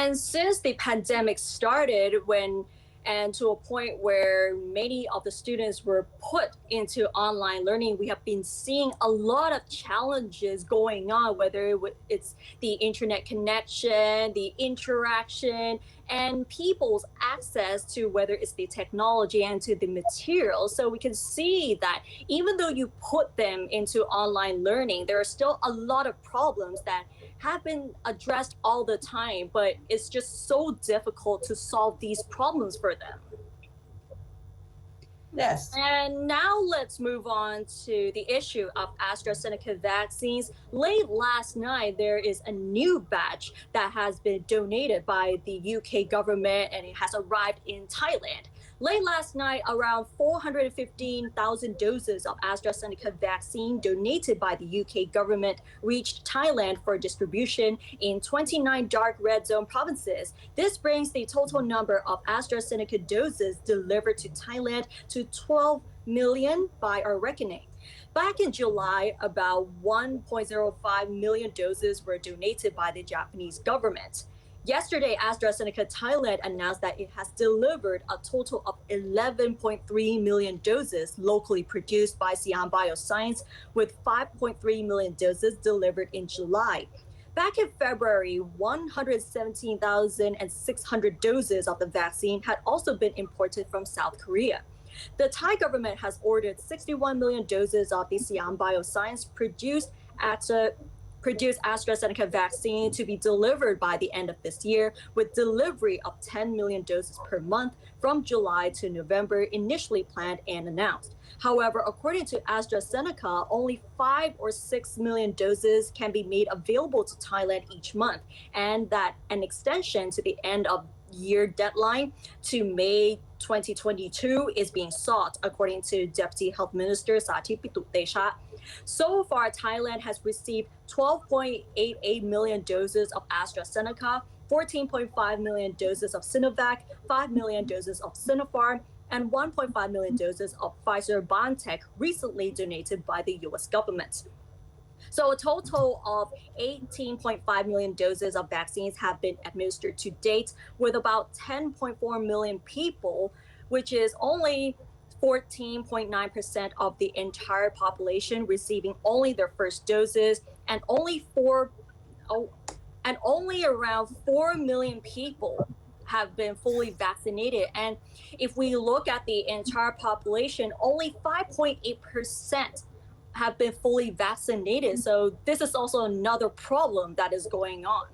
And since the pandemic started, and to a point where many of the students were put into online learning, we have been seeing a lot of challenges going on, whether it's the internet connection, the interaction, and people's access to whether it's the technology and to the materials. So we can see that even though you put them into online learning, there are still a lot of problems that have been addressed all the time, but it's just so difficult to solve these problems for them. Yes. And now let's move on to the issue of AstraZeneca vaccines. Late last night, there is a new batch that has been donated by the UK government and it has arrived in Thailand. Late last night, around 415,000 doses of AstraZeneca vaccine donated by the UK government reached Thailand for distribution in 29 dark red zone provinces. This brings the total number of AstraZeneca doses delivered to Thailand to 12 million by our reckoning. Back in July, about 1.05 million doses were donated by the Japanese government. Yesterday, AstraZeneca Thailand announced that it has delivered a total of 11.3 million doses locally produced by Siam Bioscience, with 5.3 million doses delivered in July. Back in February, 117,600 doses of the vaccine had also been imported from South Korea. The Thai government has ordered 61 million doses of the Siam Bioscience produced AstraZeneca vaccine to be delivered by the end of this year, with delivery of 10 million doses per month from July to November initially planned and announced. However, according to AstraZeneca, only 5 or 6 million doses can be made available to Thailand each month, and that an extension to the end of year deadline to May 2022 is being sought, according to Deputy Health Minister Sathi Pitutesha. So far, Thailand has received 12.88 million doses of AstraZeneca, 14.5 million doses of Sinovac, 5 million doses of Sinopharm, and 1.5 million doses of Pfizer-BioNTech recently donated by the US government. So a total of 18.5 million doses of vaccines have been administered to date, with about 10.4 million people, which is only 14.9% of the entire population receiving only their first doses, and only around 4 million people have been fully vaccinated. And if we look at the entire population, only 5.8% have been fully vaccinated. So this is also another problem that is going on.